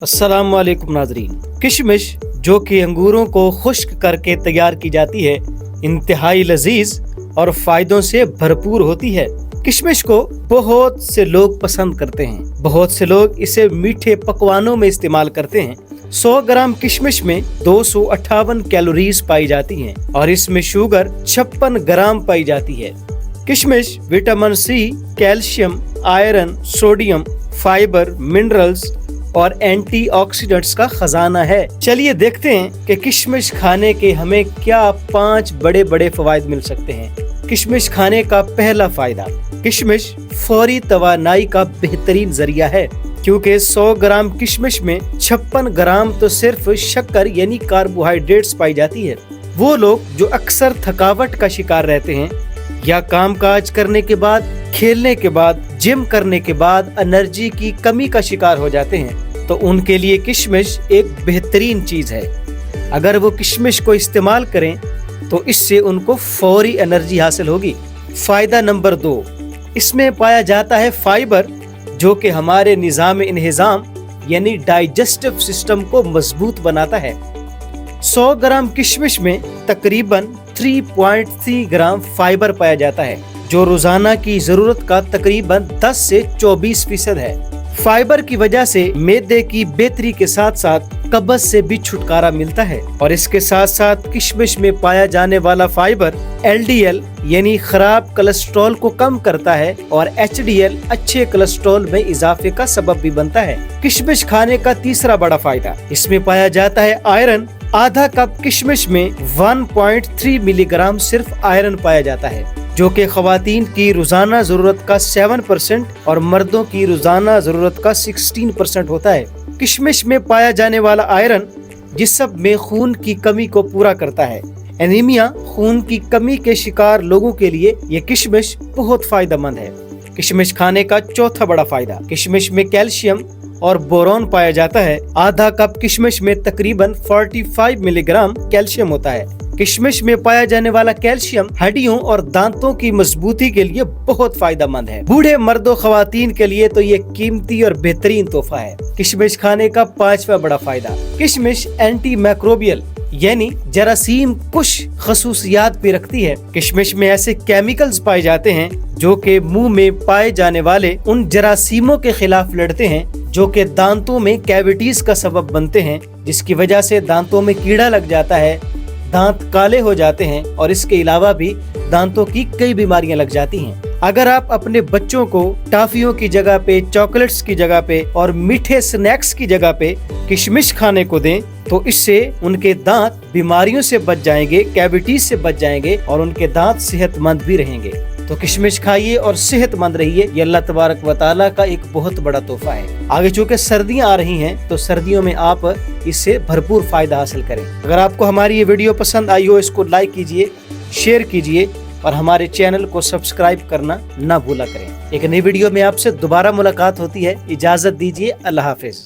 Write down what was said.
अस्सलाम वालेकुम नाज़रीन। किशमिश जो कि अंगूरों को खुश्क करके तैयार की जाती है, इंतहाई लजीज और फायदों से भरपूर होती है। किशमिश को बहुत से लोग पसंद करते हैं। बहुत से लोग इसे मीठे पकवानों में इस्तेमाल करते हैं। 100 ग्राम किशमिश में 258 कैलोरीज पाई जाती हैं और इसमें शुगर 56 ग्राम पाई जाती है। किशमिश vitamin C, calcium, iron, sodium, fibre, minerals और एंटीऑक्सीडेंट्स का खजाना है। चलिए देखते हैं कि किशमिश खाने के हमें क्या 5 बड़े बड़े फवायद मिल सकते हैं। किशमिश खाने का पहला फायदा, किशमिश फौरी तवानाई का बेहतरीन जरिया है, क्योंकि 100 ग्राम किशमिश में 56 ग्राम तो सिर्फ शक्कर यानी कार्बोहाइड्रेट्स पाई जाती है। वो लोग जो अक्सर थकावट का शिकार रहते हैं या काम काज करने के बाद, खेलने के बाद, जिम करने के बाद एनर्जी की कमी का शिकार हो जाते हैं, तो उनके लिए किशमिश एक बेहतरीन चीज है। अगर वो किशमिश को इस्तेमाल करें तो इससे उनको फौरी एनर्जी हासिल होगी। फायदा नंबर 2, इसमें पाया जाता है फाइबर, जो कि हमारे निज़ाम इंहिज़ाम यानी डाइजेस्टिव सिस्टम को मजबूत बनाता है। 100 ग्राम किशमिश में तकरीबन 3.3 ग्राम फाइबर पाया जाता है, जो रोजाना की जरूरत का तकरीबन 10 से 24% है। फाइबर की वजह से मैदे की बेहतरी के साथ साथ कब्ज से भी छुटकारा मिलता है और इसके साथ साथ किशमिश में पाया जाने वाला फाइबर LDL यानी खराब कोलेस्ट्रॉल को कम करता है और HDL अच्छे कोलेस्ट्रॉल में इजाफे का सबब भी बनता है। किशमिश खाने का तीसरा बड़ा फायदा, इसमें पाया जाता है आयरन। आधा कप किशमिश में 1.3 मिलीग्राम सिर्फ आयरन पाया जाता है, जो कि खवातीन की रोजाना जरूरत का 7% और मर्दों की रोजाना जरूरत का 16% होता है। किशमिश में पाया जाने वाला आयरन जिस्म में खून की कमी को पूरा करता है। एनीमिया, खून की कमी के शिकार लोगों के लिए ये किशमिश बहुत फायदेमंद है। किशमिश खाने का चौथा बड़ा फायदा, किशमिश में कैल्शियम और बोरॉन पाया जाता है। आधा कप किशमिश में तकरीबन 45 मिलीग्राम कैल्शियम होता है। किशमिश में पाया जाने वाला कैल्शियम हड्डियों और दांतों की मजबूती के लिए बहुत फायदेमंद है। बूढ़े मर्दों खवातीन के लिए तो ये कीमती और बेहतरीन तोहफा है। किशमिश खाने का 5वां बड़ा फायदा, किशमिश एंटी माइक्रोबियल यानी जरासीम कुश खसूसियात भी रखती है। किशमिश में ऐसे केमिकल्स पाए जाते हैं जो कि मुंह में पाए जाने वाले उन जरासीमों के खिलाफ लड़ते हैं जो कि दांतों में कैविटीज का सबब बनते हैं, जिसकी वजह से दांतों में कीड़ा लग जाता है, दांत काले हो जाते हैं और इसके अलावा भी दांतों की कई बीमारियां लग जाती हैं। अगर आप अपने बच्चों को टॉफियों की जगह पे, चॉकलेट्स की जगह पे और मीठे स्नैक्स की जगह पे किशमिश खाने को दें तो इससे उनके दांत बीमारियों से बच जाएंगे, कैविटीज से बच जाएंगे और उनके दांत सेहतमंद भी रहेंगे। तो किशमिश खाइए और सेहतमंद रहिए। ये अल्लाह तबारक व तआला का एक बहुत बड़ा तोहफा है। आगे चूंकि सर्दियां आ रही हैं तो सर्दियों में आप इससे भरपूर फायदा हासिल करें। अगर आपको हमारी ये वीडियो पसंद आई हो, इसको लाइक कीजिए, शेयर कीजिए और हमारे चैनल को सब्सक्राइब करना ना भूला करें। एक नई वीडियो में आपसे दोबारा मुलाकात होती है। इजाजत दीजिए। अल्लाह हाफिज।